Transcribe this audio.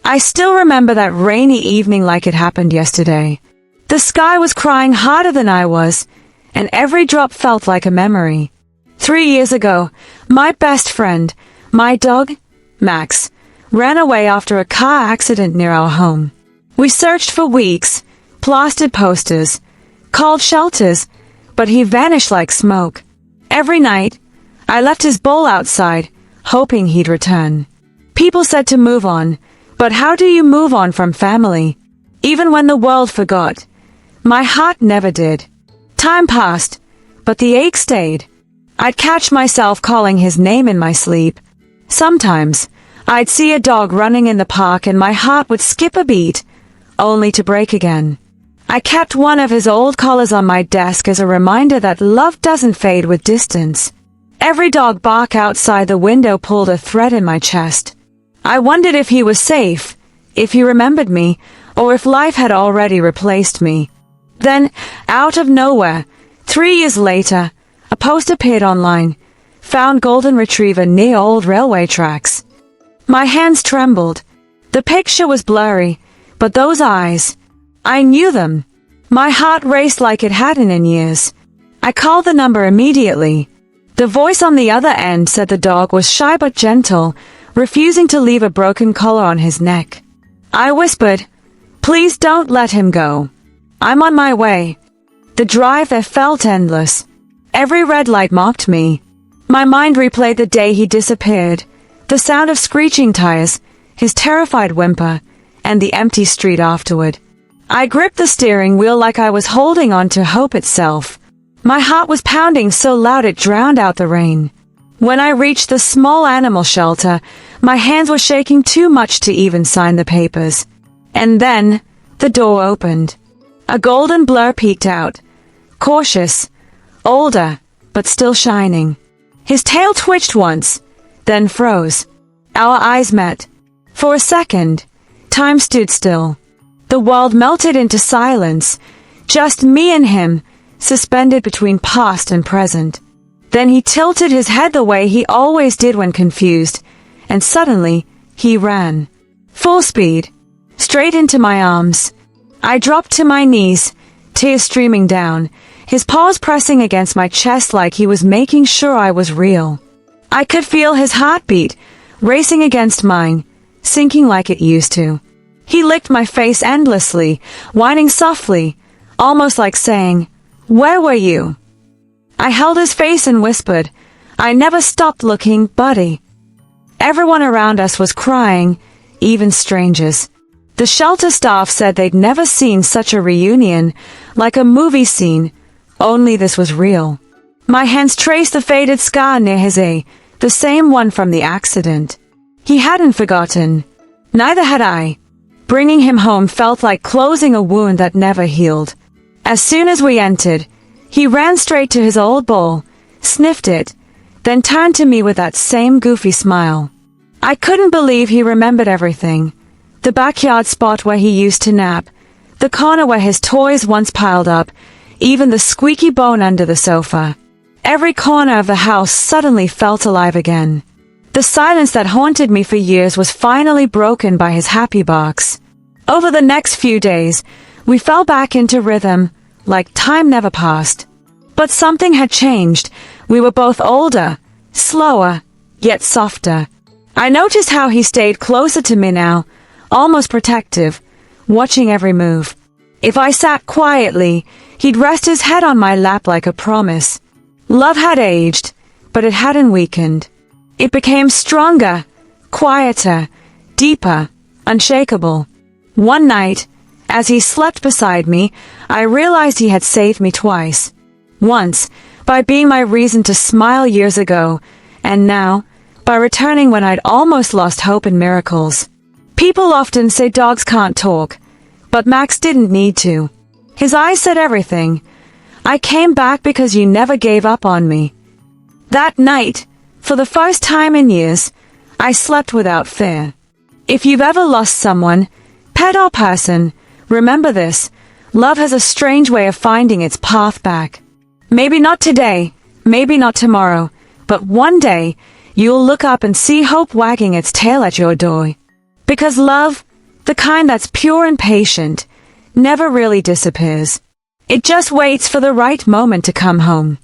I still remember that rainy evening like it happened yesterday. The sky was crying harder than I was, and every drop felt like a memory. 3 years ago, my best friend, my dog, Max, ran away after a car accident near our home. We searched for weeks, plastered posters, called shelters, but he vanished like smoke. Every night, I left his bowl outside, hoping he'd return. People said to move on, but how do you move on from family? Even when the world forgot, my heart never did. Time passed, but the ache stayed. I'd catch myself calling his name in my sleep. Sometimes, I'd see a dog running in the park and my heart would skip a beat, only to break again. I kept one of his old collars on my desk as a reminder that love doesn't fade with distance. Every dog bark outside the window pulled a thread in my chest. I wondered if he was safe, if he remembered me, or if life had already replaced me. Then, out of nowhere, 3 years later, a post appeared online. Found golden retriever near old railway tracks. My hands trembled. The picture was blurry, but those eyes, I knew them. My heart raced like it hadn't in years. I called the number immediately. The voice on the other end said the dog was shy but gentle, refusing to leave a broken collar on his neck. I whispered, "Please don't let him go. I'm on my way." The drive there felt endless. Every red light mocked me. My mind replayed the day he disappeared, the sound of screeching tires, his terrified whimper, and the empty street afterward. I gripped the steering wheel like I was holding on to hope itself. My heart was pounding so loud it drowned out the rain. When I reached the small animal shelter, my hands were shaking too much to even sign the papers. And then, the door opened. A golden blur peeked out. Cautious, older, but still shining. His tail twitched once, then froze. Our eyes met. For a second, time stood still. The world melted into silence, just me and him, suspended between past and present. Then he tilted his head the way he always did when confused, and suddenly, he ran. Full speed, straight into my arms. I dropped to my knees, tears streaming down, his paws pressing against my chest like he was making sure I was real. I could feel his heartbeat, racing against mine, sinking like it used to. He licked my face endlessly, whining softly, almost like saying, "Where were you?" I held his face and whispered, "I never stopped looking, buddy." Everyone around us was crying, even strangers. The shelter staff said they'd never seen such a reunion, like a movie scene, only this was real. My hands traced the faded scar near his eye, the same one from the accident. He hadn't forgotten. Neither had I. Bringing him home felt like closing a wound that never healed. As soon as we entered, he ran straight to his old bowl, sniffed it, then turned to me with that same goofy smile. I couldn't believe he remembered everything. The backyard spot where he used to nap, the corner where his toys once piled up, even the squeaky bone under the sofa. Every corner of the house suddenly felt alive again. The silence that haunted me for years was finally broken by his happy barks. Over the next few days, we fell back into rhythm, like time never passed. But something had changed. We were both older, slower, yet softer. I noticed how he stayed closer to me now, almost protective, watching every move. If I sat quietly, he'd rest his head on my lap like a promise. Love had aged, but it hadn't weakened. It became stronger, quieter, deeper, unshakable. One night, as he slept beside me, I realized he had saved me twice. Once, by being my reason to smile years ago, and now, by returning when I'd almost lost hope in miracles. People often say dogs can't talk, but Max didn't need to. His eyes said everything. I came back because you never gave up on me. That night, for the first time in years, I slept without fear. If you've ever lost someone, pet or person, remember this: love has a strange way of finding its path back. Maybe not today, maybe not tomorrow, but one day, you'll look up and see hope wagging its tail at your door. Because love, The kind that's pure and patient, never really disappears. It just waits for the right moment to come home.